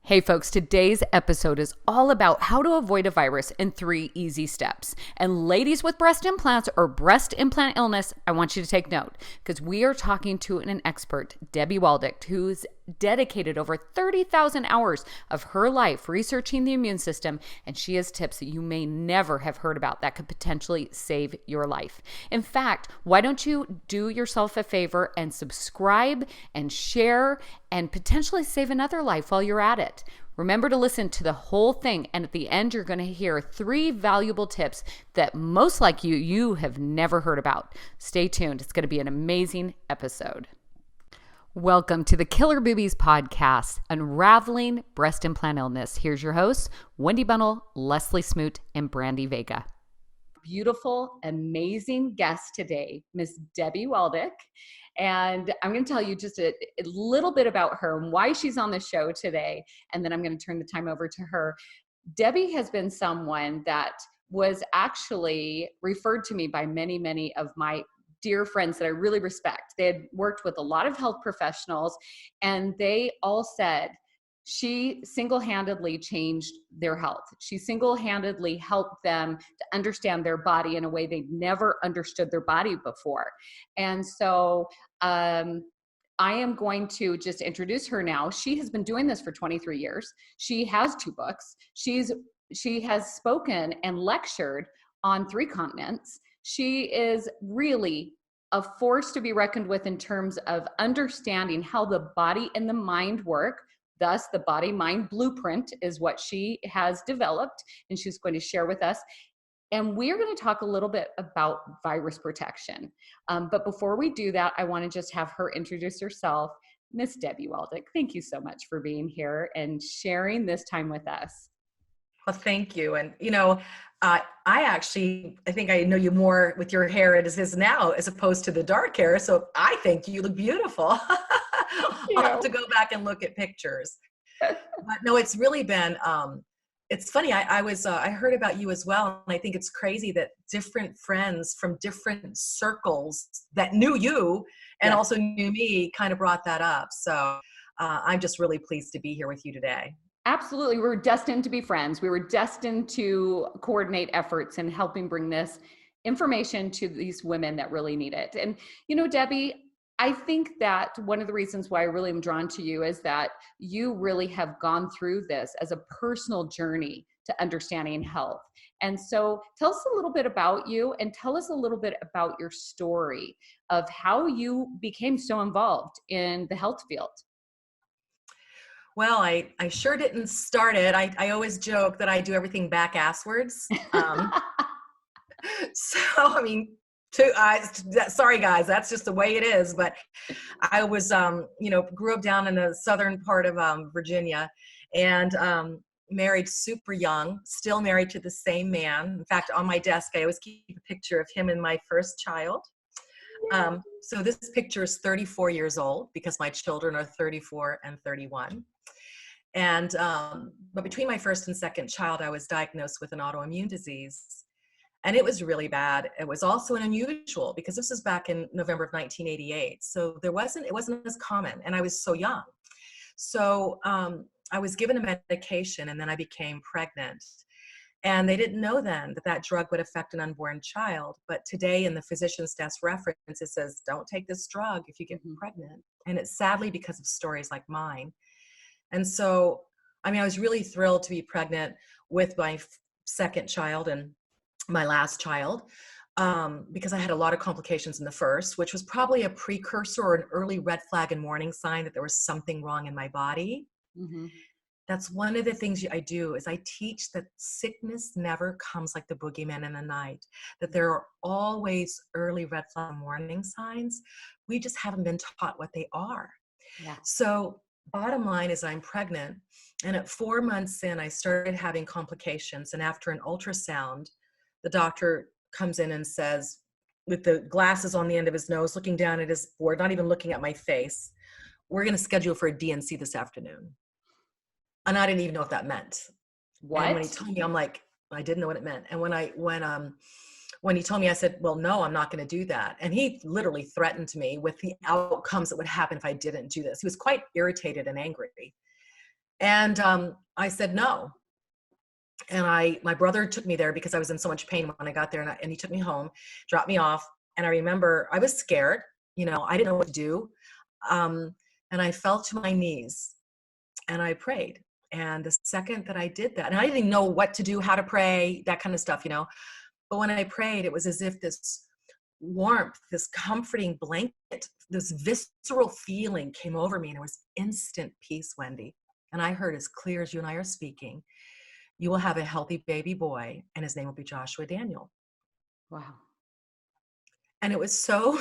Hey folks, today's episode is all about how to avoid a virus in 3 easy steps. And ladies with breast implants or breast implant illness, I want you to take note because we are talking to an expert, Debi Waldeck, who's dedicated over 30,000 hours of her life researching the immune system, and she has tips that you may never have heard about that could potentially save your life. In fact, why don't you do yourself a favor and subscribe and share and potentially save another life while you're at it. Remember to listen to the whole thing, and at the end, you're going to hear 3 valuable tips that most like you have never heard about. Stay tuned. It's going to be an amazing episode. Welcome to the Killer Boobies podcast, Unraveling Breast Implant Illness. Here's your hosts, Wendy Bunnell, Leslie Smoot, and Brandy Vega. Beautiful, amazing guest today, Miss Debi Waldeck. And I'm going to tell you just a little bit about her and why she's on the show today. And then I'm going to turn the time over to her. Debi has been someone that was actually referred to me by many, many of my dear friends that I really respect. They had worked with a lot of health professionals, and they all said she single-handedly changed their health. She single-handedly helped them to understand their body in a way they'd never understood their body before. And so I am going to just introduce her now. She has been doing this for 23 years. She has 2 books. She has spoken and lectured on 3 continents. She is really a force to be reckoned with in terms of understanding how the body and the mind work. Thus, the body-mind blueprint is what she has developed, and she's going to share with us. And we're going to talk a little bit about virus protection. But before we do that, I want to just have her introduce herself. Miss Debi Waldeck, thank you so much for being here and sharing this time with us. Well, thank you. And, I think I know you more with your hair as is now, as opposed to the dark hair. So I think you look beautiful. I'll have to go back and look at pictures. But no, it's really been, it's funny. I heard about you as well. And I think it's crazy that different friends from different circles that knew you and also knew me kind of brought that up. So I'm just really pleased to be here with you today. Absolutely. We were destined to be friends. We were destined to coordinate efforts in helping bring this information to these women that really need it. And, Debi, I think that one of the reasons why I really am drawn to you is that you really have gone through this as a personal journey to understanding health. And so tell us a little bit about you and tell us a little bit about your story of how you became so involved in the health field. Well, I sure didn't start it. I always joke that I do everything back asswards. Sorry guys, that's just the way it is. But I was, grew up down in the southern part of Virginia, and married super young, still married to the same man. In fact, on my desk, I always keep a picture of him and my first child. So this picture is 34 years old because my children are 34 and 31. And, but between my first and second child, I was diagnosed with an autoimmune disease, and it was really bad. It was also an unusual because this was back in November of 1988. So it wasn't as common, and I was so young. So, I was given a medication, and then I became pregnant. And they didn't know then that that drug would affect an unborn child. But today in the physician's desk reference, it says, don't take this drug if you get pregnant. And it's sadly because of stories like mine. And so, I was really thrilled to be pregnant with my second child and my last child, because I had a lot of complications in the first, which was probably a precursor or an early red flag and warning sign that there was something wrong in my body. Mm-hmm. That's one of the things I do is I teach that sickness never comes like the boogeyman in the night, that there are always early red flag and warning signs. We just haven't been taught what they are. Yeah. So bottom line is I'm pregnant, and at 4 months in, I started having complications. And after an ultrasound, the doctor comes in and says, with the glasses on the end of his nose, looking down at his board, not even looking at my face, we're going to schedule for a DNC this afternoon. And I didn't even know what that meant. What? And when he told me, I'm like, I didn't know what it meant. And when he told me, I said, well, no, I'm not going to do that. And he literally threatened me with the outcomes that would happen if I didn't do this. He was quite irritated and angry. And I said no. And my brother took me there because I was in so much pain when I got there, and he took me home, dropped me off. And I remember I was scared, I didn't know what to do. Um, and I fell to my knees and I prayed. And the second that I did that, and I didn't know what to do, how to pray, that kind of stuff. But when I prayed, it was as if this warmth, this comforting blanket, this visceral feeling came over me, and it was instant peace, Wendy. And I heard as clear as you and I are speaking, you will have a healthy baby boy, and his name will be Joshua Daniel. Wow. And it was so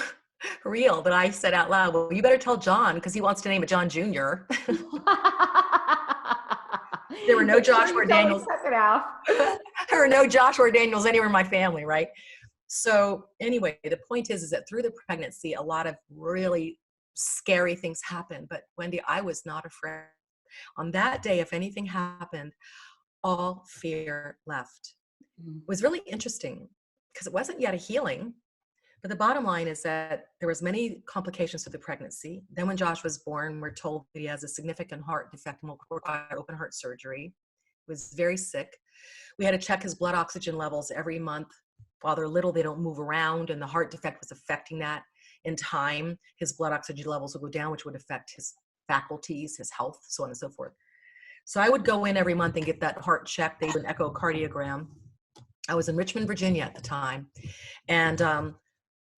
real that I said out loud, well, you better tell John, because he wants to name it John Jr. There were no Joshua Daniels. There were no Joshua Daniels anywhere in my family, right? So anyway, the point is that through the pregnancy, a lot of really scary things happened. But Wendy, I was not afraid. On that day, if anything happened, all fear left. It was really interesting because it wasn't yet a healing. But the bottom line is that there was many complications to the pregnancy. Then when Josh was born, we're told that he has a significant heart defect and will require open heart surgery. He was very sick. We had to check his blood oxygen levels every month. While they're little, they don't move around, and the heart defect was affecting that. In time, his blood oxygen levels would go down, which would affect his faculties, his health, so on and so forth. So I would go in every month and get that heart checked. They did an echocardiogram. I was in Richmond, Virginia at the time. And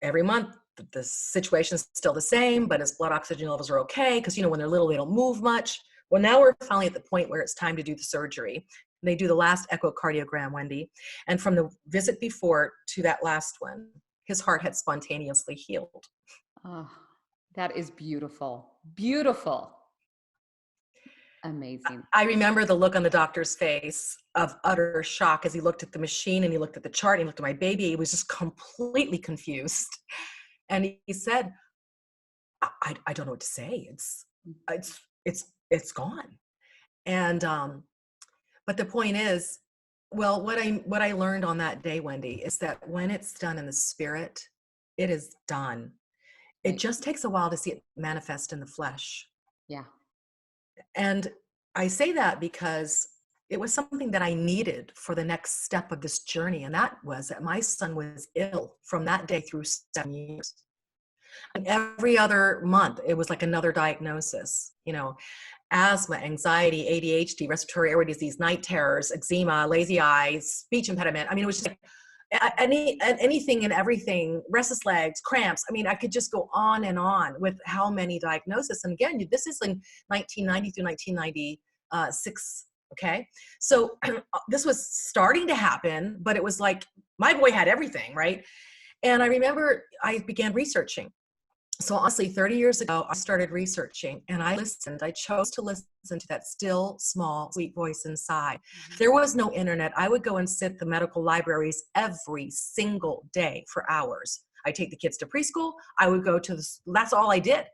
every month, the situation's still the same, but his blood oxygen levels are okay because, when they're little, they don't move much. Well, now we're finally at the point where it's time to do the surgery. They do the last echocardiogram, Wendy. And from the visit before to that last one, his heart had spontaneously healed. Oh, that is beautiful. Beautiful. Amazing. I remember the look on the doctor's face of utter shock as he looked at the machine and he looked at the chart and he looked at my baby. He was just completely confused. And he said, I don't know what to say. It's gone. And, but the point is, well, what I learned on that day, Wendy, is that when it's done in the spirit, it is done. It just takes a while to see it manifest in the flesh. Yeah. And I say that because it was something that I needed for the next step of this journey. And that was that my son was ill from that day through 7 years. And every other month, it was like another diagnosis, asthma, anxiety, ADHD, respiratory airway disease, night terrors, eczema, lazy eyes, speech impediment. I mean, it was just like anything and everything, restless legs, cramps. I mean, I could just go on and on with how many diagnoses. And again, this is in 1990 through 1996. Okay. So this was starting to happen, but it was like, my boy had everything, right? And I remember I began researching. So honestly, 30 years ago, I started researching and I listened. I chose to listen to that still, small, sweet voice inside. There was no internet. I would go and sit at the medical libraries every single day for hours. I take the kids to preschool. I would go to that's all I did.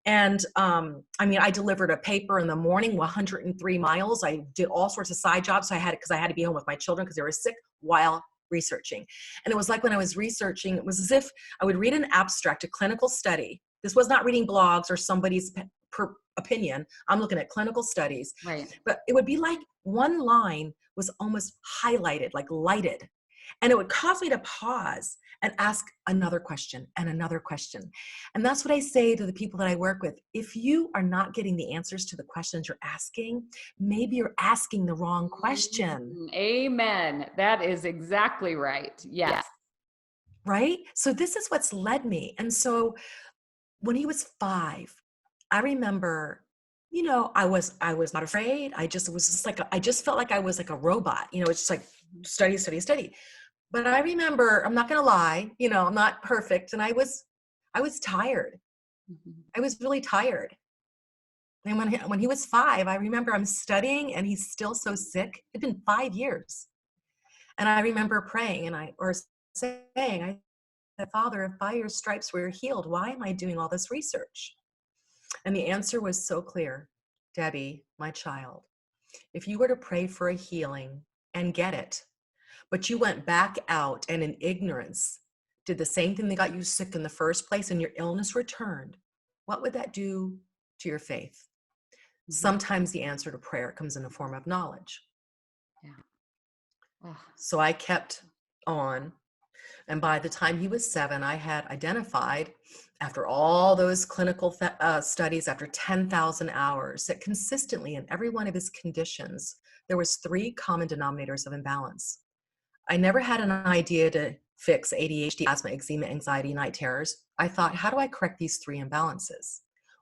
And I delivered a paper in the morning, 103 miles. I did all sorts of side jobs. Because I had to be home with my children because they were sick while researching. And it was like when I was researching, it was as if I would read an abstract, a clinical study. This was not reading blogs or somebody's opinion. I'm looking at clinical studies. Right. But it would be like one line was almost highlighted, like lighted. And it would cause me to pause and ask another question and another question. And that's what I say to the people that I work with. If you are not getting the answers to the questions you're asking, maybe you're asking the wrong question. Amen. That is exactly right. Yes. Right? So this is what's led me. And so when he was 5, I remember, I was not afraid. I just felt like I was like a robot. It's just like study, study, study. But I remember, I'm not going to lie, I'm not perfect. And I was tired. I was really tired. And when he was 5, I remember I'm studying and he's still so sick. It'd been 5 years. And I remember praying saying, Father, if by your stripes we are healed, why am I doing all this research? And the answer was so clear. Debi, my child, if you were to pray for a healing and get it, but you went back out and in ignorance did the same thing that got you sick in the first place and your illness returned, what would that do to your faith? Sometimes the answer to prayer comes in the form of knowledge. Yeah. Oh. So I kept on. And by the time he was 7, I had identified, after all those clinical studies, after 10,000 hours, that consistently in every one of his conditions, there was 3 common denominators of imbalance. I never had an idea to fix ADHD, asthma, eczema, anxiety, night terrors. I thought, how do I correct these 3 imbalances?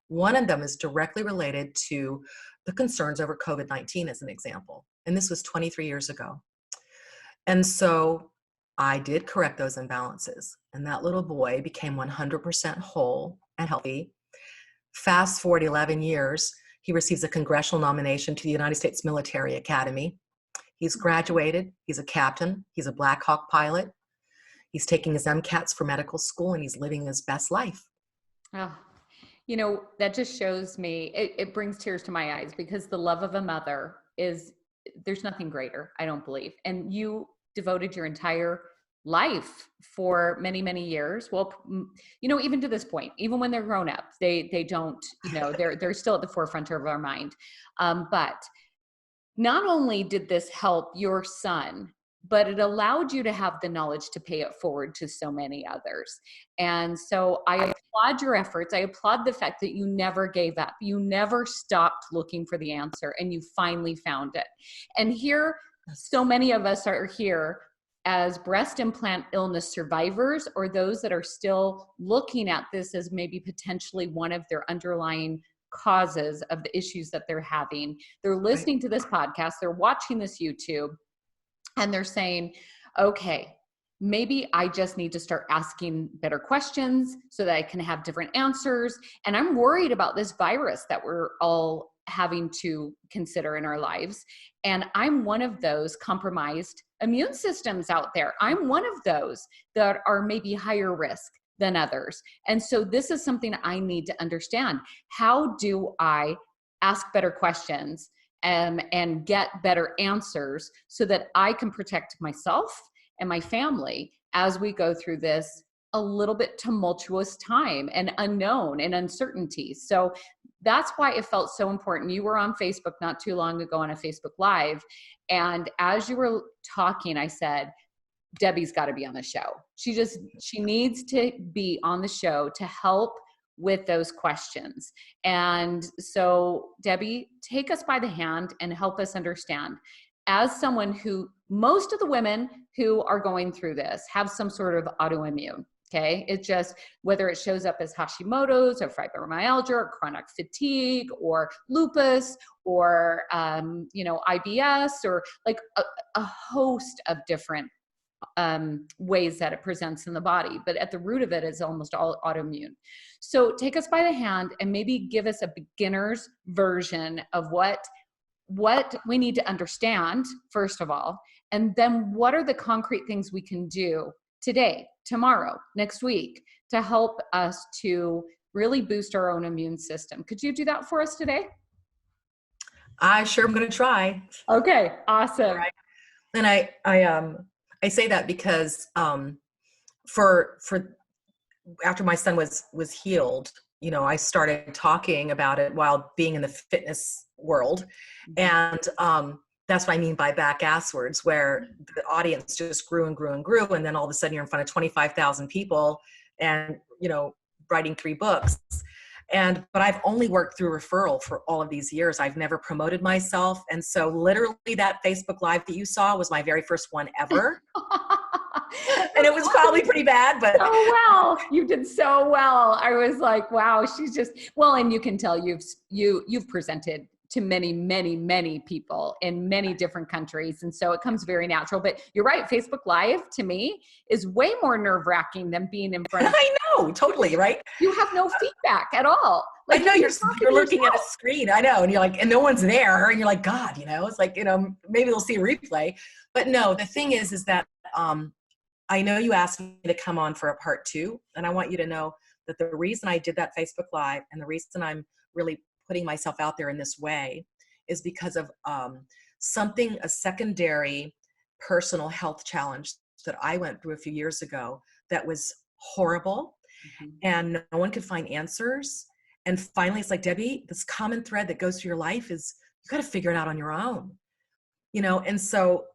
One of them is directly related to the concerns over COVID-19, as an example. And this was 23 years ago. And so I did correct those imbalances. And that little boy became 100% whole and healthy. Fast forward 11 years, he receives a congressional nomination to the United States Military Academy. He's graduated. He's a captain. He's a Black Hawk pilot. He's taking his MCATs for medical school, and he's living his best life. Oh, you know, that just shows me, it brings tears to my eyes, because the love of a mother is, there's nothing greater, I don't believe. And you devoted your entire life for many, many years. Well, you know, even to this point, even when they're grown up, they don't, you know, they're still at the forefront of our mind. But not only did this help your son, but it allowed you to have the knowledge to pay it forward to so many others. And so I applaud your efforts. I applaud the fact that you never gave up. You never stopped looking for the answer, and you finally found it. And here, so many of us are here as breast implant illness survivors, or those that are still looking at this as maybe potentially one of their underlying causes of the issues that they're having. They're listening to this podcast, they're watching this YouTube, and they're saying, okay, maybe I just need to start asking better questions so that I can have different answers. And I'm worried about this virus that we're all having to consider in our lives. And I'm one of those compromised immune systems out there. I'm one of those that are maybe higher risk than others. And so this is something I need to understand. How do I ask better questions and get better answers so that I can protect myself and my family as we go through this a little bit tumultuous time and unknown and uncertainty? So that's why it felt so important. You were on Facebook not too long ago on a Facebook Live. And as you were talking, I said, Debi's got to be on the show. She needs to be on the show to help with those questions. And so Debi, take us by the hand and help us understand, as someone who, most of the women who are going through this have some sort of autoimmune. Okay. It's just whether it shows up as hashimoto's or fibromyalgia or chronic fatigue or lupus or, IBS or like a host of different ways that it presents in the body, but at the root of it is almost all autoimmune. So take us by the hand and maybe give us a beginner's version of what we need to understand, first of all, and then what are the concrete things we can do today, tomorrow, next week to help us to really boost our own immune system. Could you do that for us today? I sure am going to try. Okay, awesome. Right. And I say that because for after my son was healed, I started talking about it while being in the fitness world, and that's what I mean by back asswards, where the audience just grew and grew and grew, and then all of a sudden you're in front of 25,000 people, and writing 3 books. But I've only worked through referral for all of these years. I've never promoted myself. And so literally that Facebook Live that you saw was my very first one ever. And it was probably pretty bad, but oh well, you did so well. I was like, wow, she's just well, and you can tell you've presented to many, many, many people in many different countries. And so it comes very natural. But you're right, Facebook Live to me is way more nerve-wracking than being in front of I know, totally, right? You have no feedback at all. Like, I know you're looking at a screen, I know, and you're like, and no one's there, and you're like, God, it's like, maybe they'll see a replay. But no, the thing is that I know you asked me to come on for a part 2, and I want you to know that the reason I did that Facebook Live and the reason I'm really putting myself out there in this way is because of a secondary personal health challenge that I went through a few years ago that was horrible. Mm-hmm. And no one could find answers. And finally, it's like, Debbie, this common thread that goes through your life is you got to figure it out on your own, and so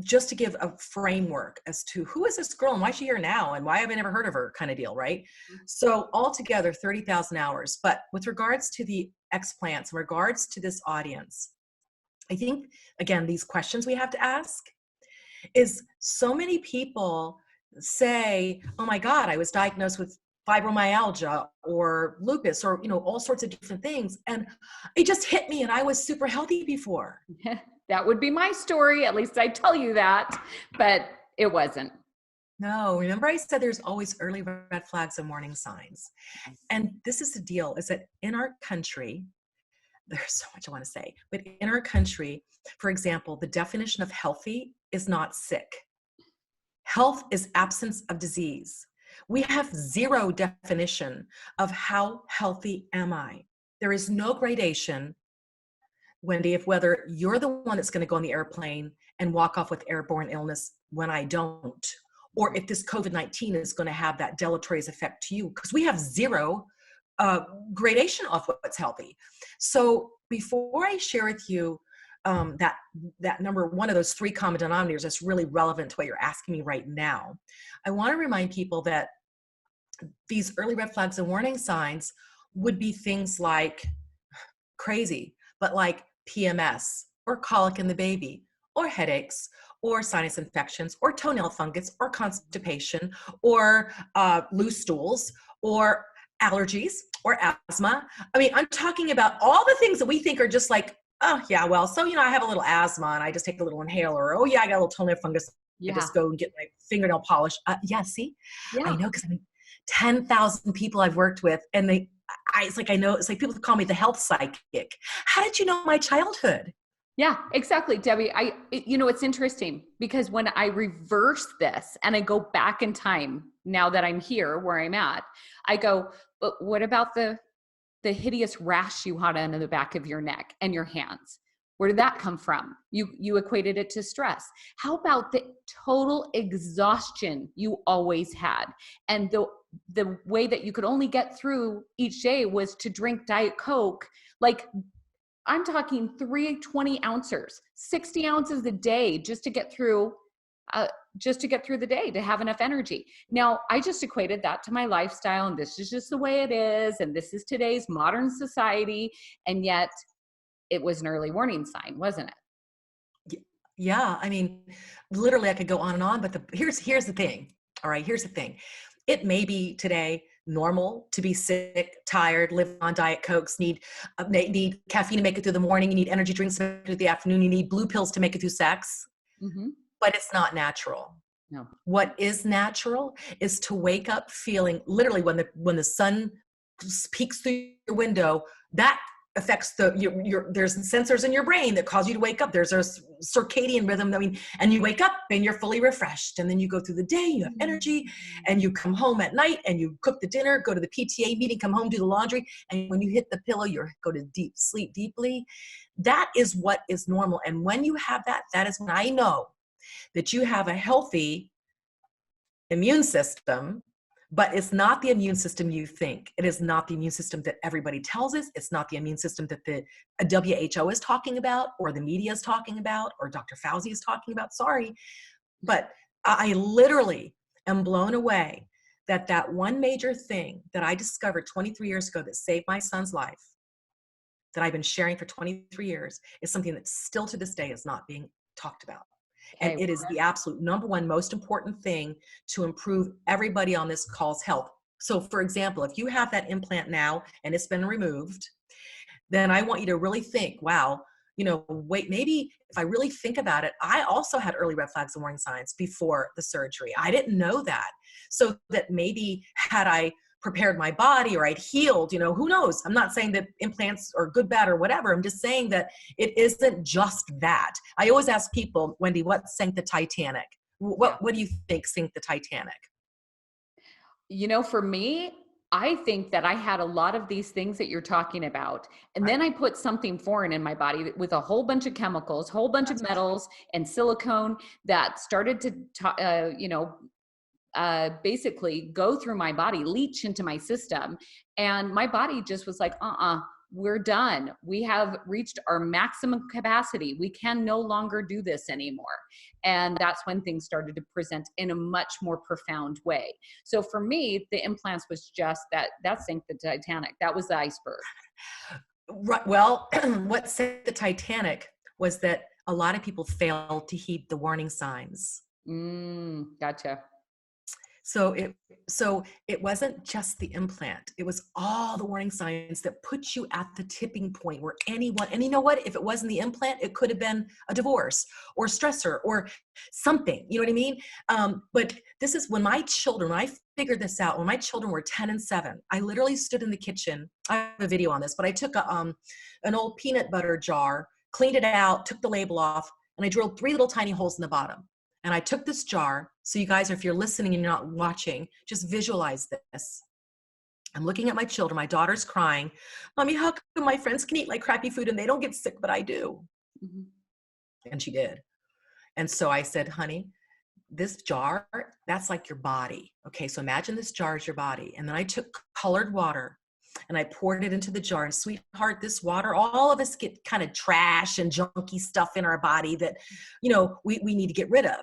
just to give a framework as to who is this girl and why is she here now and why have I never heard of her kind of deal, right? So altogether 30,000 hours. But with regards to the explants, in regards to this audience, I think, again, these questions we have to ask is so many people say, oh my God, I was diagnosed with fibromyalgia or lupus or, all sorts of different things. And it just hit me and I was super healthy before. That would be my story. At least I tell you that, but it wasn't. No, remember I said there's always early red flags and warning signs. And this is the deal, is that in our country, there's so much I want to say, but in our country, for example, the definition of healthy is not sick. Health is absence of disease. We have zero definition of how healthy am I. There is no gradation, Wendy, of whether you're the one that's going to go on the airplane and walk off with airborne illness when I don't, or if this COVID-19 is going to have that deleterious effect to you, because we have zero gradation of what's healthy. So before I share with you that number one of those three common denominators that's really relevant to what you're asking me right now, I want to remind people that these early red flags and warning signs would be things like crazy, but like PMS or colic in the baby or headaches or sinus infections or toenail fungus or constipation or loose stools or allergies or asthma. I mean, I'm talking about all the things that we think are just like, oh yeah, well, so, I have a little asthma and I just take a little inhaler. Or, oh yeah, I got a little toenail fungus. Yeah. I just go and get my fingernail polish. Yeah, see? Yeah. I know, because 10,000 people I've worked with, and it's like people call me the health psychic. How did you know my childhood? Yeah, exactly, Debbie. It's interesting because when I reverse this and I go back in time, now that I'm here where I'm at, I go, but what about the hideous rash you had on the back of your neck and your hands? Where did that come from? You equated it to stress. How about the total exhaustion you always had? And the way that you could only get through each day was to drink Diet Coke. Like, I'm talking 320 ounces, 60 ounces a day just to get through the day, to have enough energy. Now, I just equated that to my lifestyle, and this is just the way it is, and this is today's modern society, and yet it was an early warning sign, wasn't it? Yeah, I mean, literally I could go on and on, but here's the thing. All right, here's the thing. It may be today normal to be sick, tired, live on Diet Cokes, need caffeine to make it through the morning, you need energy drinks to make it through the afternoon, you need blue pills to make it through sex. Mm-hmm. But it's not natural. No. What is natural is to wake up feeling, literally when the sun peeks through your window, that affects there's sensors in your brain that cause you to wake up. There's a circadian rhythm. And you wake up and you're fully refreshed, and then you go through the day, you have energy, and you come home at night and you cook the dinner, go to the PTA meeting, come home, do the laundry. And when you hit the pillow, you go to sleep deeply. That is what is normal. And when you have that is when I know that you have a healthy immune system. But it's not the immune system you think. It is not the immune system that everybody tells us. It's not the immune system that the WHO is talking about, or the media is talking about, or Dr. Fauci is talking about. Sorry. But I literally am blown away that one major thing that I discovered 23 years ago that saved my son's life, that I've been sharing for 23 years, is something that still to this day is not being talked about. And it is the absolute number one most important thing to improve everybody on this call's health. So for example, if you have that implant now and it's been removed, then I want you to really think, wow, wait, maybe if I really think about it, I also had early red flags and warning signs before the surgery. I didn't know that. So that maybe had I prepared my body or I'd healed, who knows? I'm not saying that implants are good, bad, or whatever. I'm just saying that it isn't just that. I always ask people, Wendy, what sank the Titanic? What do you think sank the Titanic? For me, I think that I had a lot of these things that you're talking about. And then I put something foreign in my body with a whole bunch of chemicals, whole bunch of metals and silicone that started to, basically go through my body, leach into my system. And my body just was like, we're done. We have reached our maximum capacity. We can no longer do this anymore. And that's when things started to present in a much more profound way. So for me, the implants was just that sank the Titanic. That was the iceberg. Right. Well, what sank the Titanic was that a lot of people failed to heed the warning signs. Gotcha. So it wasn't just the implant. It was all the warning signs that put you at the tipping point where anyone, and you know what, if it wasn't the implant, it could have been a divorce or stressor or something, you know what I mean? But this is when I figured this out, when my children were 10 and 7, I literally stood in the kitchen. I have a video on this, but I took an old peanut butter jar, cleaned it out, took the label off, and I drilled 3 little tiny holes in the bottom. And I took this jar. So you guys, if you're listening and you're not watching, just visualize this. I'm looking at my children. My daughter's crying. Mommy, how come my friends can eat like crappy food and they don't get sick, but I do? Mm-hmm. And she did. And so I said, honey, this jar, that's like your body. Okay, so imagine this jar is your body. And then I took colored water and I poured it into the jar. And sweetheart, this water, all of us get kind of trash and junky stuff in our body that, we need to get rid of.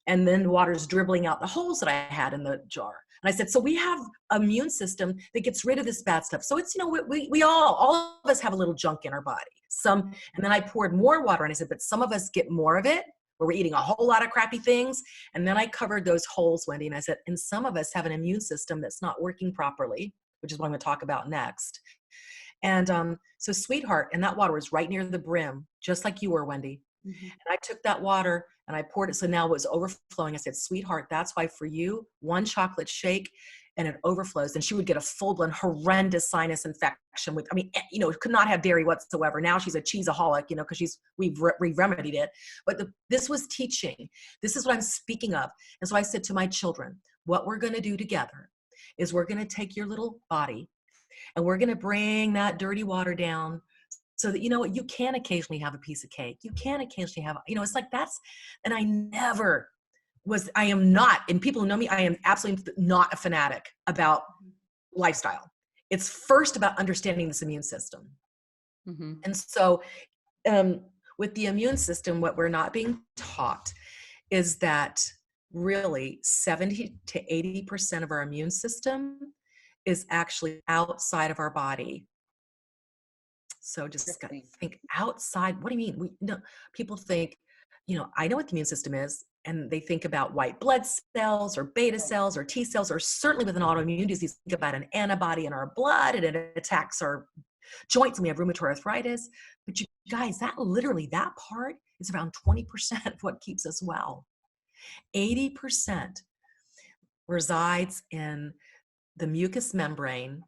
And then the water's dribbling out the holes that I had in the jar. And I said, so we have an immune system that gets rid of this bad stuff. So it's, we all of us have a little junk in our body. And then I poured more water and I said, but some of us get more of it, where we're eating a whole lot of crappy things. And then I covered those holes, Wendy, and I said, and some of us have an immune system that's not working properly, which is what I'm going to talk about next. And so sweetheart, and that water was right near the brim, just like you were, Wendy. Mm-hmm. And I took that water and I poured it. So now it was overflowing. I said, sweetheart, that's why for you, 1 chocolate shake and it overflows. And she would get a full-blown horrendous sinus infection with, could not have dairy whatsoever. Now she's a cheeseaholic, because we've remedied it. But this was teaching. This is what I'm speaking of. And so I said to my children, what we're going to do together is we're going to take your little body and we're going to bring that dirty water down so that, you can occasionally have a piece of cake. You can occasionally have, it's like and I am not, and people who know me, I am absolutely not a fanatic about lifestyle. It's first about understanding this immune system. Mm-hmm. And so with the immune system, what we're not being taught is that really 70 to 80% of our immune system is actually outside of our body. So just think outside. What do you mean? People think, I know what the immune system is, and they think about white blood cells or beta cells or T cells, or certainly with an autoimmune disease, think about an antibody in our blood and it attacks our joints and we have rheumatoid arthritis. But you guys, that part is around 20% of what keeps us well. 80% resides in the mucous membrane,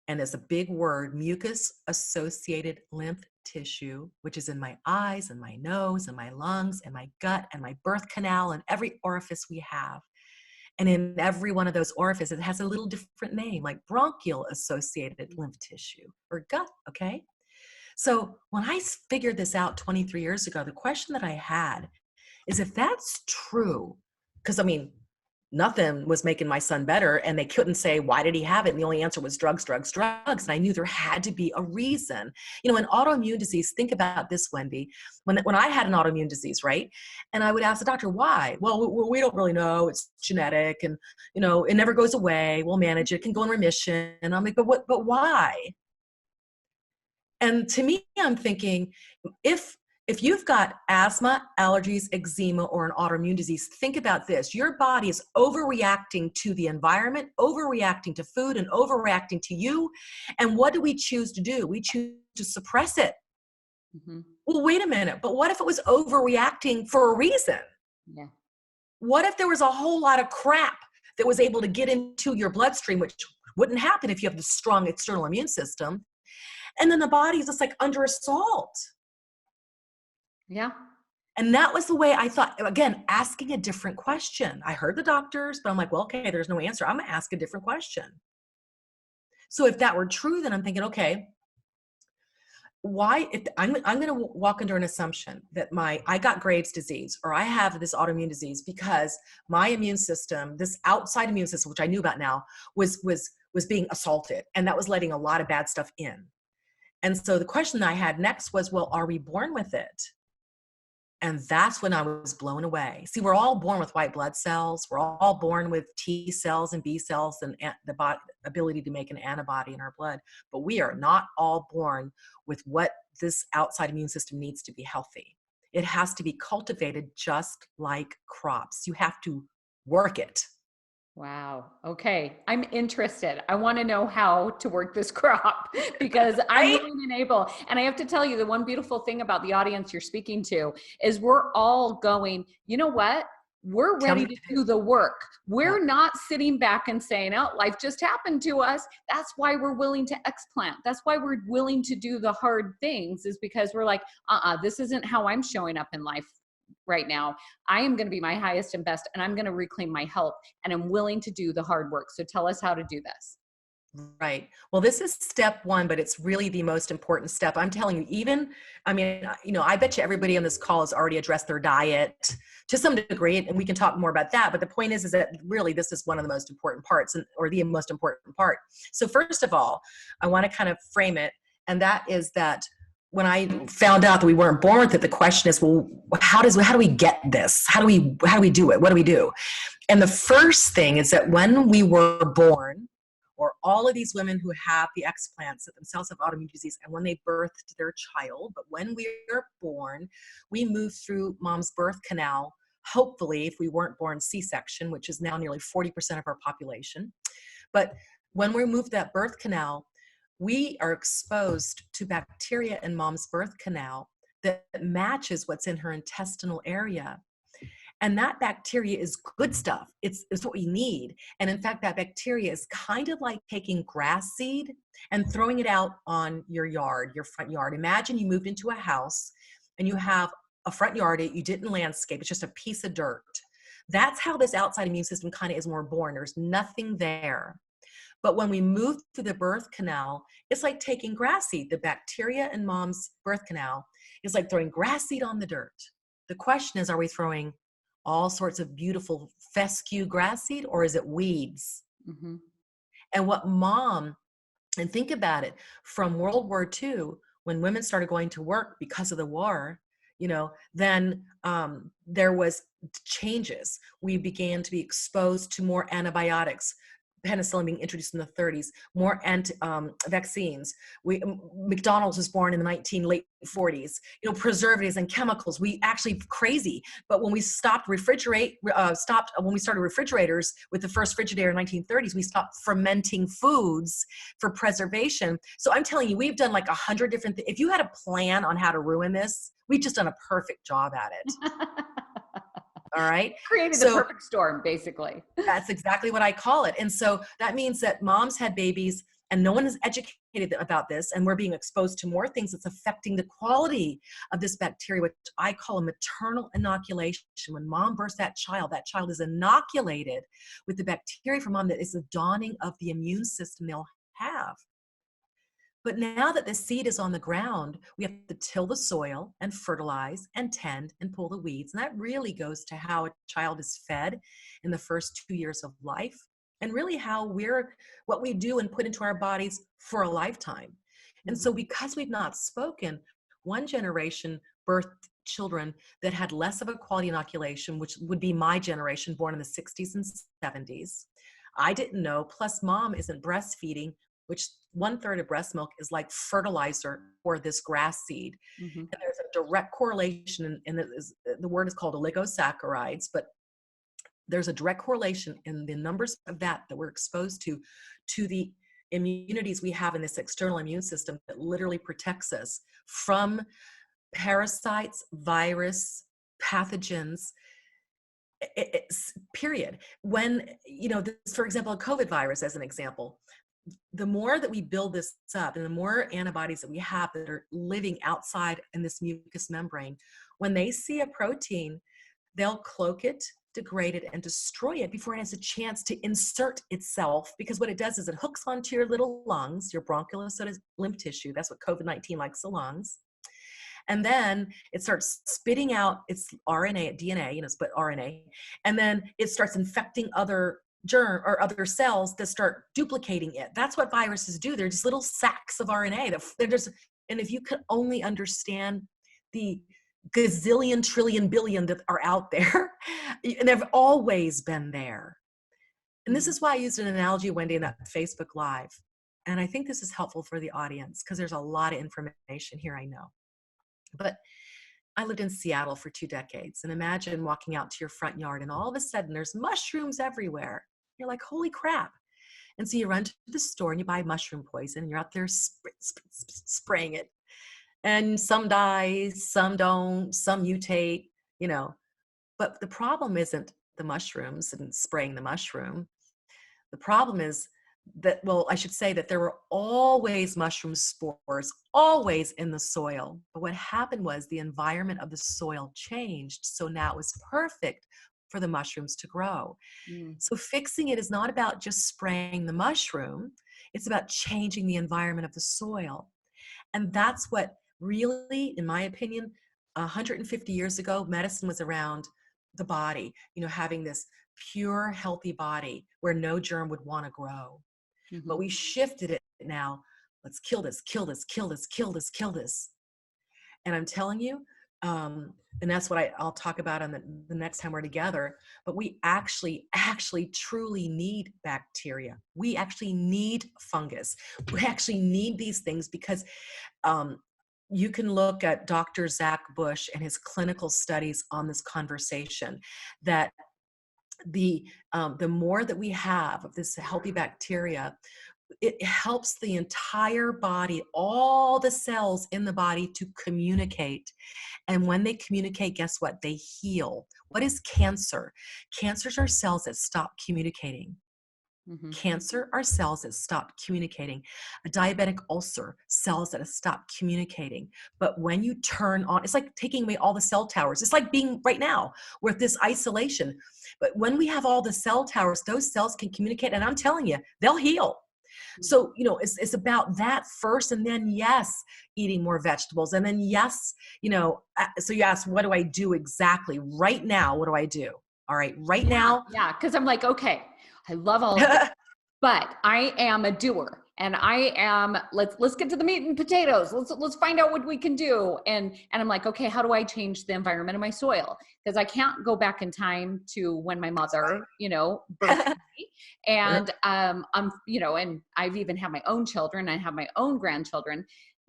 and it's a big word, mucus-associated lymph tissue, which is in my eyes and my nose and my lungs and my gut and my birth canal and every orifice we have. And in every one of those orifices, it has a little different name, like bronchial-associated lymph tissue or gut, okay? So when I figured this out 23 years ago, the question that I had is, if that's true, because nothing was making my son better, and they couldn't say, why did he have it? And the only answer was drugs. And I knew there had to be a reason. An autoimmune disease, think about this, Wendy. When I had an autoimmune disease, right? And I would ask the doctor, why? Well, we don't really know. It's genetic and, it never goes away. We'll manage it. It can go in remission. And I'm like, but why? And to me, I'm thinking, if you've got asthma, allergies, eczema, or an autoimmune disease, think about this. Your body is overreacting to the environment, overreacting to food, and overreacting to you. And what do we choose to do? We choose to suppress it. Mm-hmm. Well, wait a minute. But what if it was overreacting for a reason? Yeah. What if there was a whole lot of crap that was able to get into your bloodstream, which wouldn't happen if you have the strong external immune system? And then the body is just like under assault. Yeah. And that was the way I thought, again, asking a different question. I heard the doctors, but I'm like, well, okay, there's no answer. I'm going to ask a different question. So if that were true, then I'm thinking, okay, why, if I'm going to walk under an assumption that I got Graves' disease, or I have this autoimmune disease because my immune system, this outside immune system, which I knew about now, was being assaulted, and that was letting a lot of bad stuff in. And so the question I had next was, well, are we born with it? And that's when I was blown away. See, we're all born with white blood cells. We're all born with T cells and B cells and the ability to make an antibody in our blood. But we are not all born with what this outside immune system needs to be healthy. It has to be cultivated just like crops. You have to work it. Wow. Okay. I'm interested. I want to know how to work this crop because I'm Right? willing and able. And I have to tell you, the one beautiful thing about the audience you're speaking to is we're all going, you know what? We're Tell ready me. to do the work. Yeah. We're not sitting back and saying, oh, life just happened to us. That's why we're willing to explant. That's why we're willing to do the hard things, is because we're like, this isn't how I'm showing up in life right now. I am going to be my highest and best, and I'm going to reclaim my health, and I'm willing to do the hard work. So tell us how to do this. Right. Well, this is step one, but it's really the most important step. I'm telling you, I bet you everybody on this call has already addressed their diet to some degree, and we can talk more about that. But the point is that really this is one of the most important parts, or the most important part. So first of all, I want to kind of frame it, and that is that when I found out that we weren't born with it, the question is, well, how do we get this? How do we do it? What do we do? And the first thing is that when we were born, or all of these women who have the explants that themselves have autoimmune disease, and when they birthed their child, but when we are born, we move through mom's birth canal, hopefully, if we weren't born C-section, which is now nearly 40% of our population. But when we move that birth canal, we are exposed to bacteria in mom's birth canal that matches what's in her intestinal area. And that bacteria is good stuff. It's what we need. And in fact, that bacteria is kind of like taking grass seed and throwing it out on your yard, your front yard. Imagine you moved into a house and you have a front yard that you didn't landscape. It's just a piece of dirt. That's how this outside immune system kind of is when we're born. There's nothing there. But when we move through the birth canal, it's like taking grass seed. The bacteria in mom's birth canal is like throwing grass seed on the dirt. The question is, are we throwing all sorts of beautiful fescue grass seed, or is it weeds? Mm-hmm. And think about it, from World War II, when women started going to work because of the war, then there was changes. We began to be exposed to more antibiotics, penicillin being introduced in the 30s, more vaccines. McDonald's was born in the late 40s. Preservatives and chemicals. We actually crazy. But when we stopped when we started refrigerators with the first Frigidaire in the 1930s, we stopped fermenting foods for preservation. So I'm telling you, we've done like 100 different things. If you had a plan on how to ruin this, we've just done a perfect job at it. All right. Created the perfect storm, basically. That's exactly what I call it. And so that means that moms had babies and no one is educated about this. And we're being exposed to more things that's affecting the quality of this bacteria, which I call a maternal inoculation. When mom births that child is inoculated with the bacteria from mom that is the dawning of the immune system they'll have. But now that the seed is on the ground, we have to till the soil and fertilize and tend and pull the weeds. And that really goes to how a child is fed in the first 2 years of life, and really what we do and put into our bodies for a lifetime. And so because we've not spoken, one generation birthed children that had less of a quality inoculation, which would be my generation, born in the 60s and 70s. I didn't know, plus mom isn't breastfeeding, which 1/3 of breast milk is like fertilizer for this grass seed. Mm-hmm. And there's a direct correlation, and the word is called oligosaccharides, but there's a direct correlation in the numbers of that we're exposed to the immunities we have in this external immune system that literally protects us from parasites, virus, pathogens, period. When, for example, a COVID virus as an example, the more that we build this up and the more antibodies that we have that are living outside in this mucous membrane, when they see a protein they'll cloak it, degrade it, and destroy it before it has a chance to insert itself. Because what it does is it hooks onto your little lungs, your bronchial lymph tissue. That's what COVID-19 likes, the lungs. And then it starts spitting out its RNA, DNA, split RNA. And then it starts infecting other germ or other cells that start duplicating it. That's what viruses do. They're just little sacks of RNA that they're just, and if you could only understand the gazillion, trillion, billion that are out there, and they've always been there. And this is why I used an analogy, Wendy, in that Facebook Live. And I think this is helpful for the audience because there's a lot of information here, I know. But I lived in Seattle for 2 decades, and imagine walking out to your front yard and all of a sudden there's mushrooms everywhere. You're like, holy crap. And so you run to the store and you buy mushroom poison and you're out there spraying it. And some die, some don't, some mutate, But the problem isn't the mushrooms and spraying the mushroom. The problem is that, well, I should say that there were always mushroom spores, always in the soil. But what happened was the environment of the soil changed. So now it was perfect for the mushrooms to grow. So fixing it is not about just spraying the mushroom. It's about changing the environment of the soil. And that's what really, in my opinion, 150 years ago, medicine was around the body, having this pure, healthy body where no germ would want to grow. But we shifted it now. Let's kill this, kill this, kill this, kill this, kill this. And I'm telling you, and that's what I'll talk about on the next time we're together, but we actually truly need bacteria. We actually need fungus. We actually need these things because you can look at Dr. Zach Bush and his clinical studies on this conversation that the more that we have of this healthy bacteria, it helps the entire body, all the cells in the body to communicate. And when they communicate, guess what? They heal. What is cancer? Cancers are cells that stop communicating. Cancer are cells that stop communicating. A diabetic ulcer, cells that have stopped communicating. But when you turn on, it's like taking away all the cell towers. It's like being right now with this isolation. But when we have all the cell towers, those cells can communicate. And I'm telling you, they'll heal. So, it's about that first. And then, yes, eating more vegetables. And then, yes, so you ask, what do I do exactly right now? What do I do? All right, right now. Yeah, because I'm like, okay, I love all of this, but I am a doer, and I am, let's get to the meat and potatoes. Let's find out what we can do. And I'm like, okay, how do I change the environment of my soil? Because I can't go back in time to when my mother, birthed me. And and I've even had my own children. I have my own grandchildren.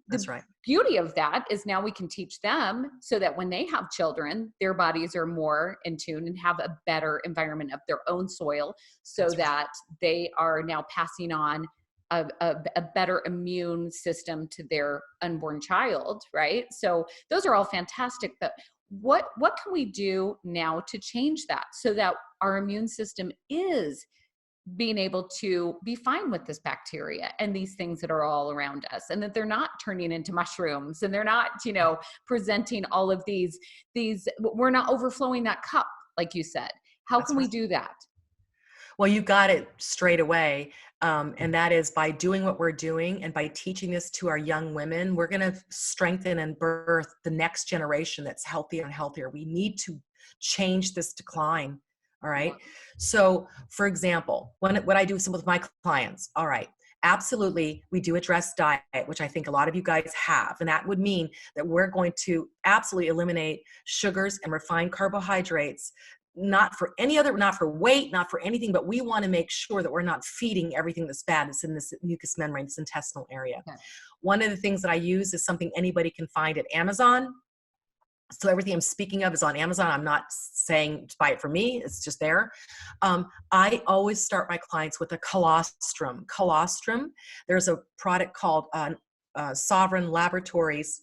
That's right. Beauty of that is now we can teach them so that when they have children, their bodies are more in tune and have a better environment of their own soil, so that they are now passing on a better immune system to their unborn child, right? So those are all fantastic. But what can we do now to change that so that our immune system is being able to be fine with this bacteria and these things that are all around us, and that they're not turning into mushrooms, and they're not, presenting all of these, we're not overflowing that cup, like you said. How can we do that? Well, you got it straight away. And that is by doing what we're doing and by teaching this to our young women, we're going to strengthen and birth the next generation that's healthier and healthier. We need to change this decline. All right. So for example, what I do with my clients, all right, absolutely. We do address diet, which I think a lot of you guys have. And that would mean that we're going to absolutely eliminate sugars and refined carbohydrates, not for any other, not for weight, not for anything, but we want to make sure that we're not feeding everything that's bad that's in this mucous membrane, this intestinal area. Okay. One of the things that I use is something anybody can find at Amazon. So everything I'm speaking of is on Amazon. I'm not saying to buy it for me. It's just there. I always start my clients with a colostrum. Colostrum, there's a product called Sovereign Laboratories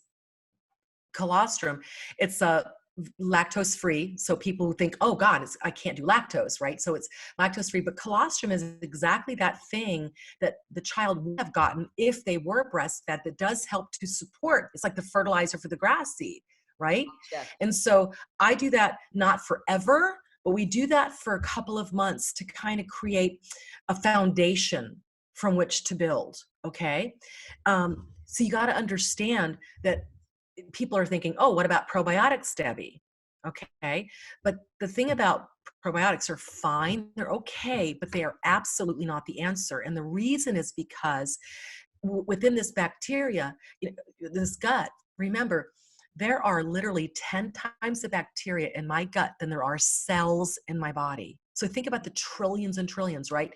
colostrum. It's a lactose free. So people who think, oh God, I can't do lactose, right? So it's lactose free, but colostrum is exactly that thing that the child would have gotten if they were breastfed, that does help to support. It's like the fertilizer for the grass seed, right? Gotcha. And so I do that not forever, but we do that for a couple of months to kind of create a foundation from which to build. Okay. So you got to understand that people are thinking, oh, what about probiotics, Debbie? Okay. But the thing about probiotics are fine, they're okay, but they are absolutely not the answer. And the reason is because within this bacteria, this gut, remember, there are literally 10 times the bacteria in my gut than there are cells in my body. So think about the trillions and trillions, right?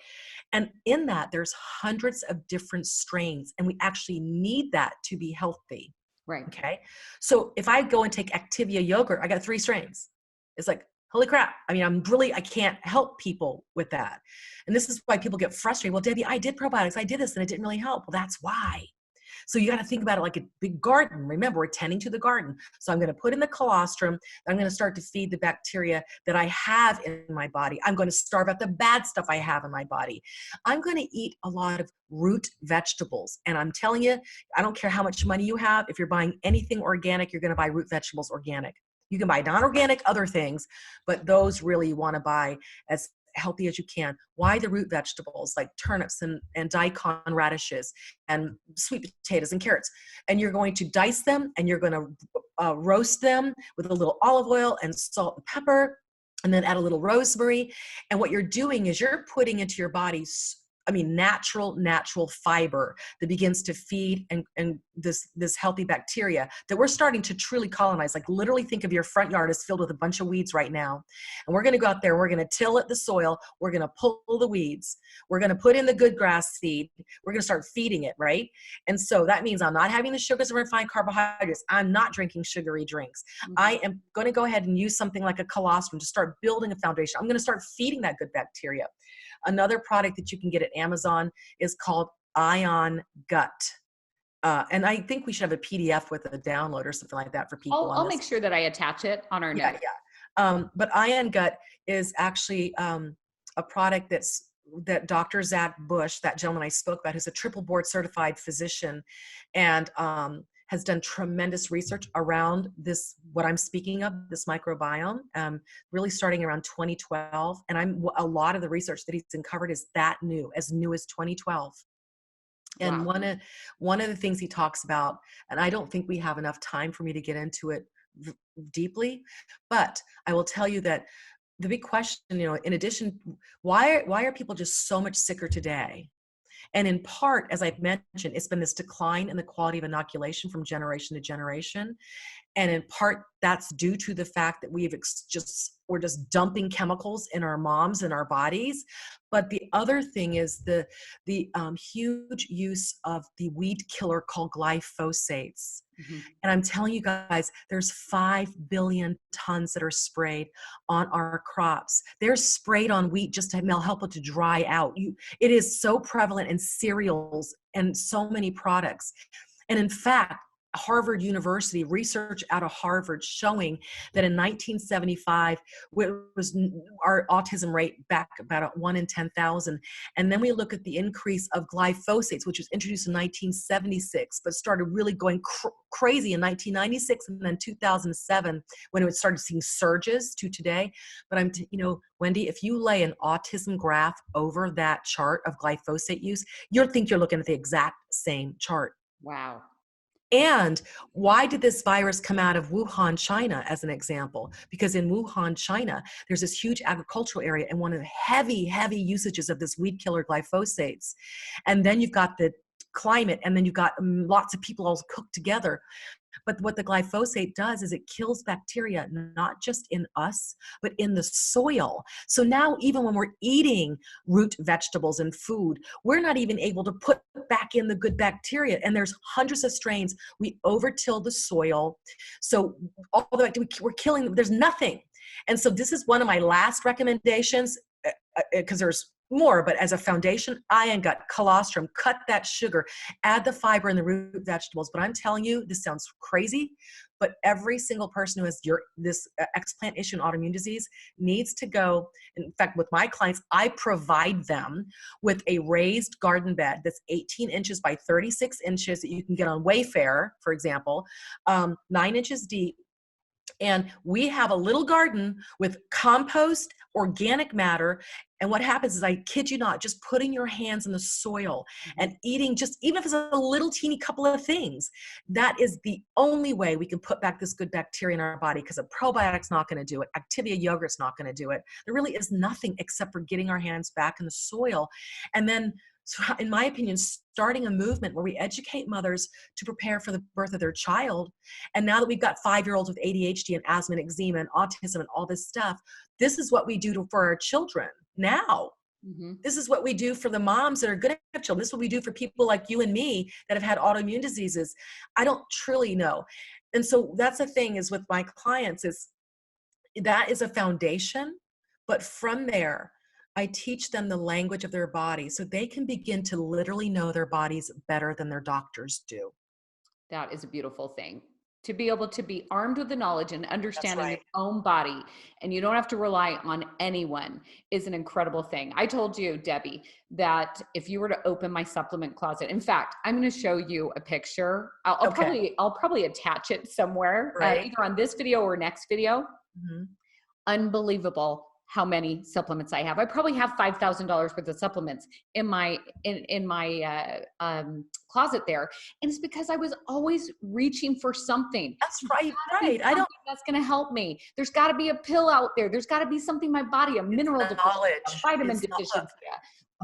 And in that, there's hundreds of different strains, and we actually need that to be healthy. Right. Okay. So if I go and take Activia yogurt, I got 3 strains. It's like, holy crap. I mean, I can't help people with that. And this is why people get frustrated. Well, Debbie, I did probiotics. I did this and it didn't really help. Well, that's why. So you got to think about it like a big garden. Remember, we're tending to the garden. So I'm going to put in the colostrum. I'm going to start to feed the bacteria that I have in my body. I'm going to starve out the bad stuff I have in my body. I'm going to eat a lot of root vegetables. And I'm telling you, I don't care how much money you have. If you're buying anything organic, you're going to buy root vegetables organic. You can buy non-organic other things, but those really you want to buy as healthy as you can. Why the root vegetables like turnips and daikon radishes and sweet potatoes and carrots? And you're going to dice them and you're going to roast them with a little olive oil and salt and pepper, and then add a little rosemary. And what you're doing is you're putting into your body natural fiber that begins to feed and this healthy bacteria that we're starting to truly colonize. Like literally think of your front yard as filled with a bunch of weeds right now. And we're going to go out there, we're going to till it, the soil, we're going to pull the weeds, we're going to put in the good grass seed, we're going to start feeding it, right? And so that means I'm not having the sugars and refined carbohydrates. I'm not drinking sugary drinks. Mm-hmm. I am going to go ahead and use something like a colostrum to start building a foundation. I'm going to start feeding that good bacteria. Another product that you can get at Amazon is called Ion Gut. And I think we should have a PDF with a download or something like that for people. I'll make sure that I attach it on our note. Yeah. But Ion Gut is actually a product that Dr. Zach Bush, that gentleman I spoke about, who's a triple board certified physician and has done tremendous research around this, what I'm speaking of, this microbiome, really starting around 2012. And a lot of the research that he's uncovered is as new as 2012. And wow. One of the things he talks about, and I don't think we have enough time for me to get into it deeply, but I will tell you that the big question, in addition, why are people just so much sicker today? And in part, as I've mentioned, it's been this decline in the quality of inoculation from generation to generation. And in part, that's due to the fact that we're just dumping chemicals in our moms and our bodies. But the other thing is the huge use of the weed killer called glyphosates. Mm-hmm. And I'm telling you guys, there's 5 billion tons that are sprayed on our crops. They're sprayed on wheat just to help it to dry out. It is so prevalent in cereals and so many products. And in fact, Harvard University, research out of Harvard showing that in 1975, was our autism rate back about 1 in 10,000. And then we look at the increase of glyphosates, which was introduced in 1976, but started really going crazy in 1996 and then 2007 when it started seeing surges to today. But Wendy, if you lay an autism graph over that chart of glyphosate use, you'll think you're looking at the exact same chart. Wow. And why did this virus come out of Wuhan, China, as an example? Because in Wuhan, China, there's this huge agricultural area and one of the heavy, heavy usages of this weed killer glyphosates. And then you've got the climate, and then you've got lots of people all cooked together. But what the glyphosate does is it kills bacteria, not just in us, but in the soil. So now even when we're eating root vegetables and food, we're not even able to put back in the good bacteria. And there's hundreds of strains. We overtill the soil. So all the bacteria, we're killing them. There's nothing. And so this is one of my last recommendations, because there's more, but as a foundation, Ion Gut, colostrum, cut that sugar, add the fiber in the root vegetables. But I'm telling you, this sounds crazy, but every single person who has this explant issue and autoimmune disease needs to go. In fact, with my clients, I provide them with a raised garden bed that's 18 inches by 36 inches that you can get on Wayfair, for example, 9 inches deep. And we have a little garden with compost, organic matter. And what happens is, I kid you not, just putting your hands in the soil and eating, just even if it's a little teeny couple of things, that is the only way we can put back this good bacteria in our body, because a probiotic's not going to do it. Activia yogurt's not going to do it. There really is nothing except for getting our hands back in the soil. And then, so in my opinion, starting a movement where we educate mothers to prepare for the birth of their child. And now that we've got 5-year-olds with ADHD and asthma and eczema and autism and all this stuff, this is what we do for our children now. This is what we do for the moms that are good at children. This is what we do for people like you and me that have had autoimmune diseases. I don't truly know. And so that's the thing is with my clients, is that is a foundation. But from there, I teach them the language of their body so they can begin to literally know their bodies better than their doctors do. That is a beautiful thing. To be able to be armed with the knowledge and understanding right. your own body, and you don't have to rely on anyone, is an incredible thing. I told you, Debbie, that if you were to open my supplement closet, in fact, I'm going to show you a picture. I'll probably attach it somewhere, either on this video or next video. Unbelievable how many supplements I have. I probably have $5,000 worth of supplements in my closet there. And it's because I was always reaching for something. That's right. I don't. That's going to help me. There's got to be a pill out there. There's got to be something in my body, a mineral deficiency, a vitamin deficiency.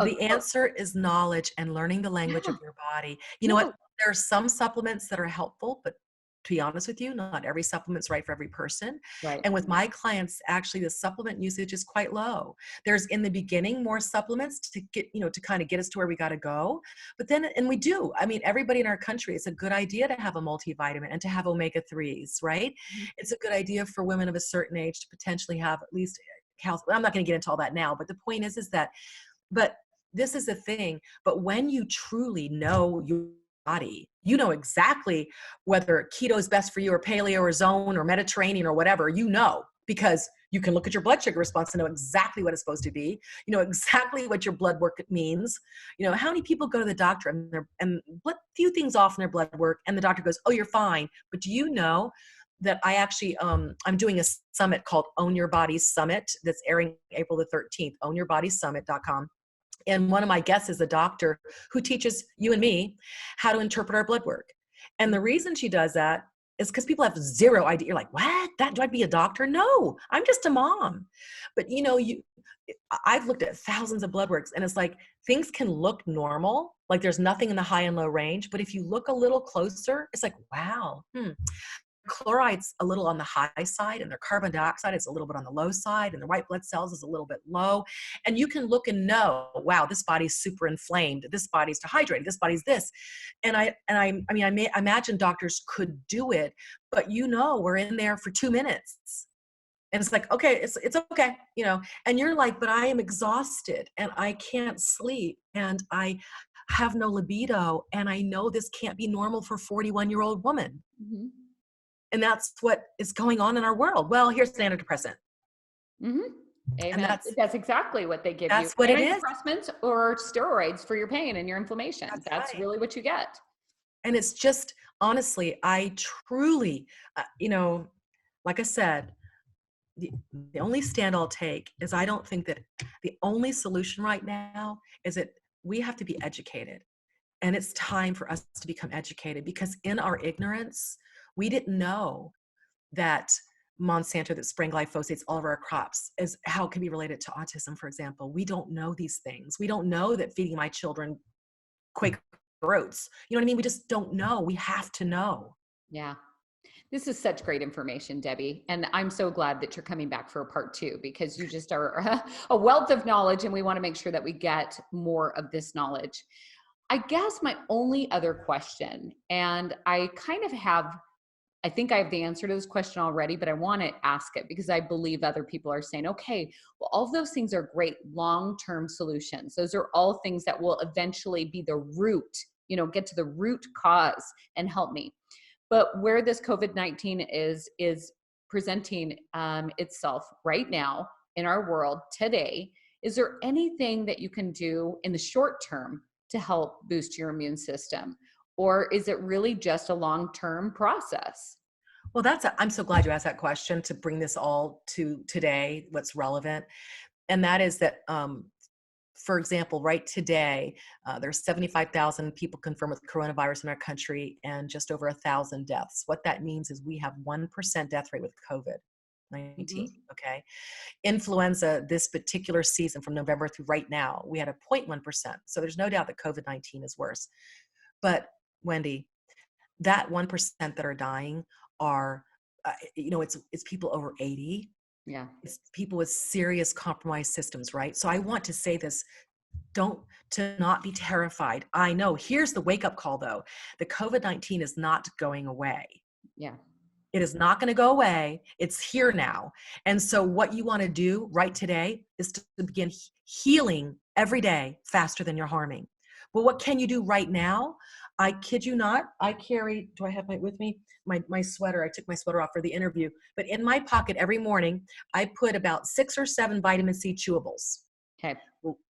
The answer is knowledge and learning the language of your body. You know what? There are some supplements that are helpful, but to be honest with you, not every supplement's right for every person. Right. And with my clients, actually the supplement usage is quite low. There's in the beginning more supplements to get, to kind of get us to where we got to go. But then, and we do, I mean, everybody in our country, it's a good idea to have a multivitamin and to have omega-3s, right? It's a good idea for women of a certain age to potentially have at least health. I'm not going to get into all that now, but the point is that, but this is the thing. But when you truly know your body, you know exactly whether keto is best for you or paleo or zone or Mediterranean or whatever, because you can look at your blood sugar response and know exactly what it's supposed to be. You know exactly what your blood work means. How many people go to the doctor and few things off in their blood work and the doctor goes, oh, you're fine. But do you know that I actually, I'm doing a summit called Own Your Body Summit that's airing April the 13th, ownyourbodysummit.com. And one of my guests is a doctor who teaches you and me how to interpret our blood work. And the reason she does that is because people have zero idea. You're like, what? Do I be a doctor? No, I'm just a mom. But I've looked at thousands of blood works and it's like things can look normal, like there's nothing in the high and low range. But if you look a little closer, it's like, wow, chloride's a little on the high side and their carbon dioxide is a little bit on the low side and the white blood cells is a little bit low. And you can look and know, wow, this body's super inflamed. This body's dehydrated. This body's this. And I imagine doctors could do it, but we're in there for 2 minutes. And it's like, okay, it's okay, and you're like, but I am exhausted and I can't sleep and I have no libido. And I know this can't be normal for a 41-year-old woman. And that's what is going on in our world. Well, here's an antidepressant. And that's exactly what they give you. That's what it is. Antidepressants or steroids for your pain and your inflammation. That's right. Really what you get. And it's just, honestly, I truly, like I said, the only stand I'll take is I don't think that the only solution right now is that we have to be educated. And it's time for us to become educated because in our ignorance, we didn't know that Monsanto that spraying glyphosates all of our crops is how it can be related to autism, for example. We don't know these things. We don't know that feeding my children Quaker oats. You know what I mean? We just don't know. We have to know. Yeah. This is such great information, Debbie. And I'm so glad that you're coming back for a part 2 because you just are a wealth of knowledge and we want to make sure that we get more of this knowledge. I guess my only other question, and I think I have the answer to this question already, but I want to ask it because I believe other people are saying, okay, well, all of those things are great long-term solutions. Those are all things that will eventually be the root, get to the root cause and help me. But where this COVID-19 is presenting itself right now in our world today, is there anything that you can do in the short term to help boost your immune system? Or is it really just a long-term process? Well, I'm so glad you asked that question to bring this all to today, what's relevant. And that is that, for example, right today, there's 75,000 people confirmed with coronavirus in our country and just over 1,000 deaths. What that means is we have 1% death rate with Mm-hmm. COVID-19, okay? Influenza this particular season from November through right now, we had a 0.1%. So there's no doubt that COVID-19 is worse. But Wendy, that 1% that are dying are, it's people over 80. Yeah. It's people with serious compromised systems, right? So I want to say this, don't to not be terrified. I know, here's the wake up call though. The COVID-19 is not going away. Yeah. It is not going to go away. It's here now. And so what you want to do right today is to begin healing every day faster than you're harming. But what can you do right now? I kid you not. I carry, do I have my with me? My sweater. I took my sweater off for the interview. But in my pocket every morning, I put about 6 or 7 vitamin C chewables. Okay.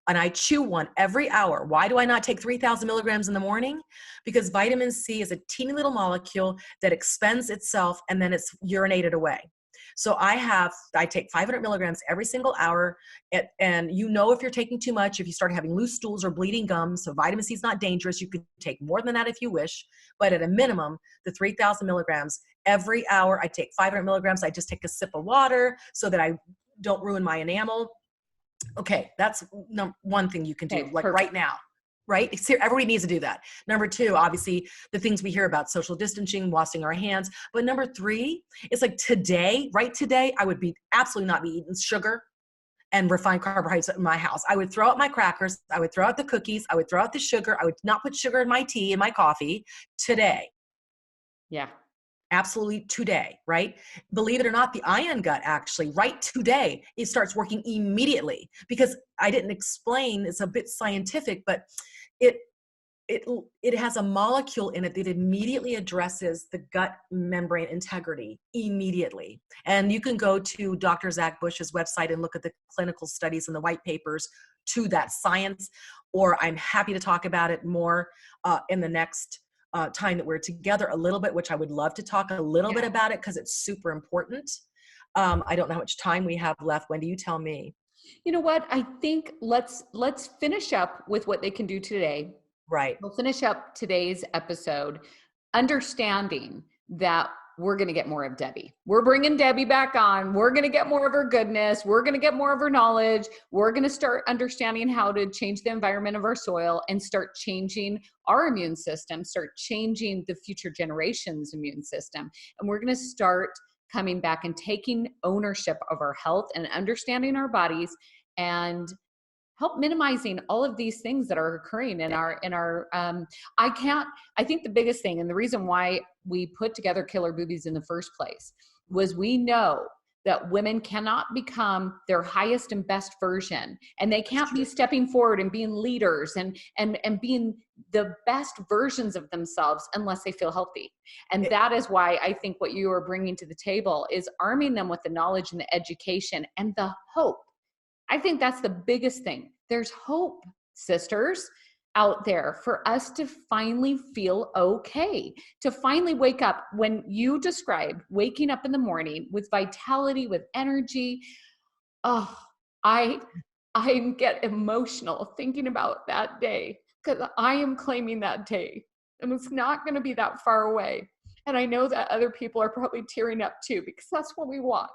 And I chew one every hour. Why do I not take 3,000 milligrams in the morning? Because vitamin C is a teeny little molecule that expends itself and then it's urinated away. So I take 500 milligrams every single hour. And you know, if you're taking too much, if you start having loose stools or bleeding gums, so vitamin C is not dangerous. You could take more than that if you wish. But at a minimum, the 3,000 milligrams every hour. I take 500 milligrams. I just take a sip of water so that I don't ruin my enamel. Okay, that's one thing you can do, Okay, like perfect. right now, right? Everybody needs to do that. Number 2, obviously, the things we hear about, social distancing, washing our hands. But number 3, it's like today, right today, I would be absolutely not be eating sugar and refined carbohydrates in my house. I would throw out my crackers. I would throw out the cookies. I would throw out the sugar. I would not put sugar in my tea, in my coffee today. Yeah. Absolutely today, right? Believe it or not, the ion gut actually, right today, it starts working immediately because I didn't explain, it's a bit scientific, but it it has a molecule in it that immediately addresses the gut membrane integrity immediately. And you can go to Dr. Zach Bush's website and look at the clinical studies and the white papers to that science, or I'm happy to talk about it more in the next time that we're together a little bit, which I would love to talk a little bit about it because it's super important. I don't know how much time we have left. Wendy, you tell me. You know what? I think let's finish up with what they can do today. Right. We'll finish up today's episode understanding that we're going to get more of Debi. We're bringing Debi back on. We're going to get more of her goodness. We're going to get more of her knowledge. We're going to start understanding how to change the environment of our soil and start changing our immune system, start changing the future generations' immune system. And we're going to start coming back and taking ownership of our health and understanding our bodies and help minimizing all of these things that are occurring in our I think the biggest thing and the reason why we put together Killer Boobies in the first place was we know that women cannot become their highest and best version, and they can't be stepping forward and being leaders and being the best versions of themselves unless they feel healthy. And that is why I think what you are bringing to the table is arming them with the knowledge and the education and the hope. I think that's the biggest thing. There's hope, sisters, out there for us to finally feel okay, to finally wake up. When you described waking up in the morning with vitality, with energy, oh, I get emotional thinking about that day because I am claiming that day and it's not going to be that far away. And I know that other people are probably tearing up too because that's what we want.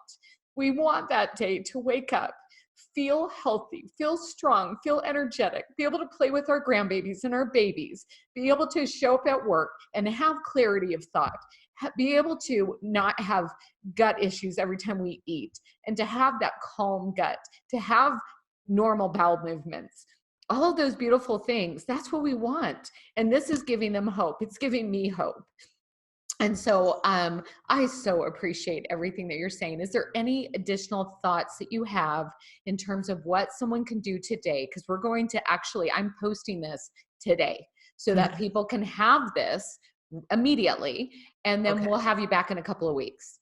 We want that day to wake up, feel healthy, feel strong, feel energetic, be able to play with our grandbabies and our babies, be able to show up at work and have clarity of thought, be able to not have gut issues every time we eat, and to have that calm gut, to have normal bowel movements. All of those beautiful things, that's what we want. And this is giving them hope. It's giving me hope. And so I so appreciate everything that you're saying. Is there any additional thoughts that you have in terms of what someone can do today? Because we're going to I'm posting this today so that people can have this immediately. And then we'll have you back in a couple of weeks.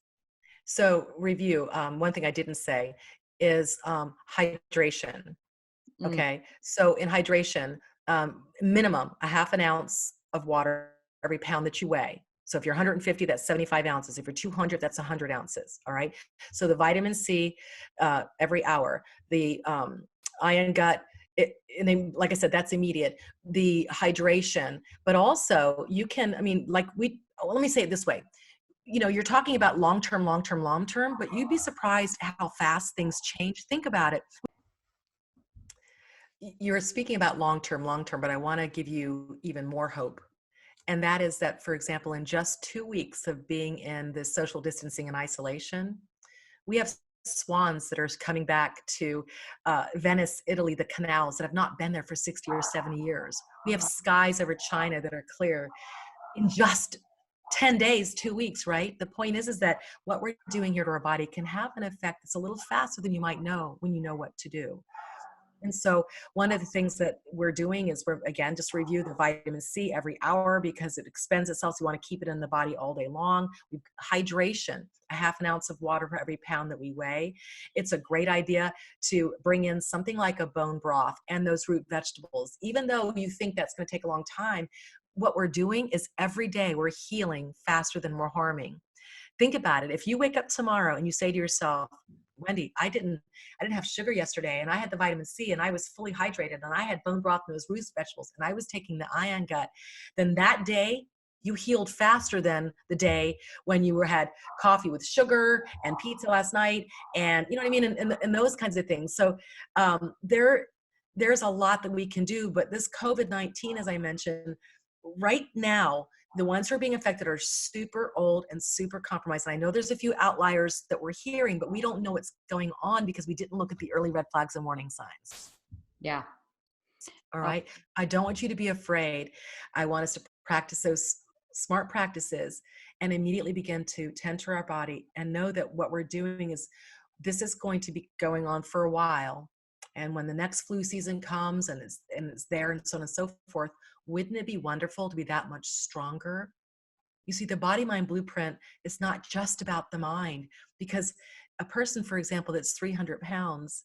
So review, one thing I didn't say is hydration. Okay. So in hydration, minimum a half an ounce of water every pound that you weigh. So if you're 150, that's 75 ounces. If you're 200, that's 100 ounces. All right. So the vitamin C every hour, the iron gut, and then, like I said, that's immediate. The hydration, but also you can, let me say it this way. You're talking about long-term, but you'd be surprised how fast things change. Think about it. You're speaking about long-term, but I want to give you even more hope. And that is that, for example, in just 2 weeks of being in this social distancing and isolation, we have swans that are coming back to Venice, Italy, the canals that have not been there for 60 or 70 years. We have skies over China that are clear in just 10 days, 2 weeks, right? The point is that what we're doing here to our body can have an effect that's a little faster than you might know when you know what to do. And so one of the things that we're doing is we're, again, just review the vitamin C every hour because it expends itself. So we want to keep it in the body all day long. Hydration, a half an ounce of water for every pound that we weigh. It's a great idea to bring in something like a bone broth and those root vegetables. Even though you think that's going to take a long time, what we're doing is every day we're healing faster than we're harming. Think about it. If you wake up tomorrow and you say to yourself, Wendy, I didn't have sugar yesterday and I had the vitamin C and I was fully hydrated and I had bone broth and those root vegetables and I was taking the iron gut, then that day you healed faster than the day when you had coffee with sugar and pizza last night and you know what I mean? And those kinds of things. So there's a lot that we can do, but this COVID-19, as I mentioned, right now, the ones who are being affected are super old and super compromised. And I know there's a few outliers that we're hearing, but we don't know what's going on because we didn't look at the early red flags and warning signs. Yeah. All right. I don't want you to be afraid. I want us to practice those smart practices and immediately begin to tend to our body and know that what we're doing is this is going to be going on for a while. And when the next flu season comes and it's there and so on and so forth, wouldn't it be wonderful to be that much stronger? You see, the body-mind blueprint is not just about the mind, because a person, for example, that's 300 pounds,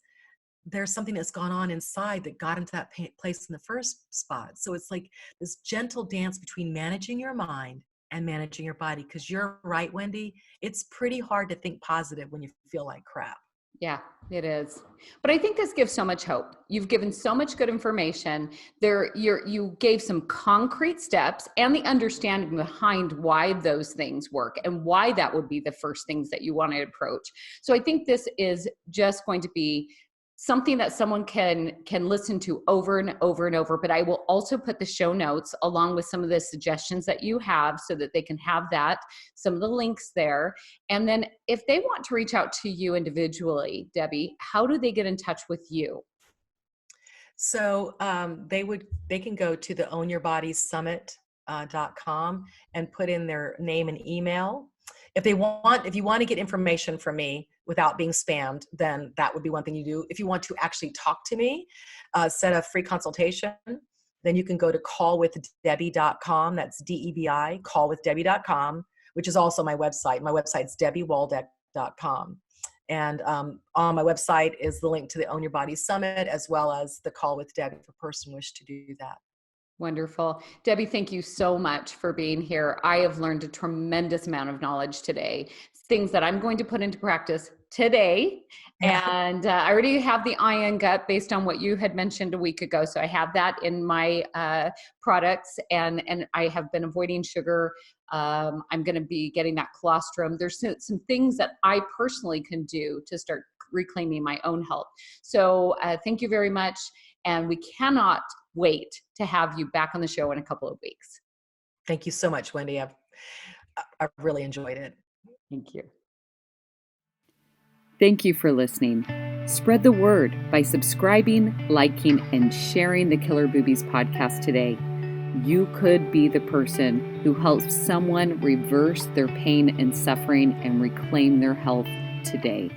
there's something that's gone on inside that got into that place in the first spot. So it's like this gentle dance between managing your mind and managing your body. Because you're right, Wendy, it's pretty hard to think positive when you feel like crap. Yeah, it is. But I think this gives so much hope. You've given so much good information there. You gave some concrete steps and the understanding behind why those things work and why that would be the first things that you want to approach. So I think this is just going to be something that someone can listen to over and over and over. But I will also put the show notes along with some of the suggestions that you have so that they can have that, some of the links there. And then if they want to reach out to you individually, Debi, how do they get in touch with you? So they can go to the ownyourbodysummit.com and put in their name and email. If you want to get information from me without being spammed, then that would be one thing you do. If you want to actually talk to me, set a free consultation, then you can go to callwithdebi.com. That's DEBI, callwithdebi.com, which is also my website. My website's debiwaldeck.com. And on my website is the link to the Own Your Body Summit, as well as the Call with Debi if a person wishes to do that. Wonderful. Debi, thank you so much for being here. I have learned a tremendous amount of knowledge today, things that I'm going to put into practice today. And I already have the iron gut based on what you had mentioned a week ago. So I have that in my products and I have been avoiding sugar. I'm going to be getting that colostrum. There's some things that I personally can do to start reclaiming my own health. So thank you very much. And we cannot wait to have you back on the show in a couple of weeks. Thank you so much, Wendy. I've really enjoyed it. Thank you. Thank you for listening. Spread the word by subscribing, liking, and sharing the Killer Boobies podcast today. You could be the person who helps someone reverse their pain and suffering and reclaim their health today.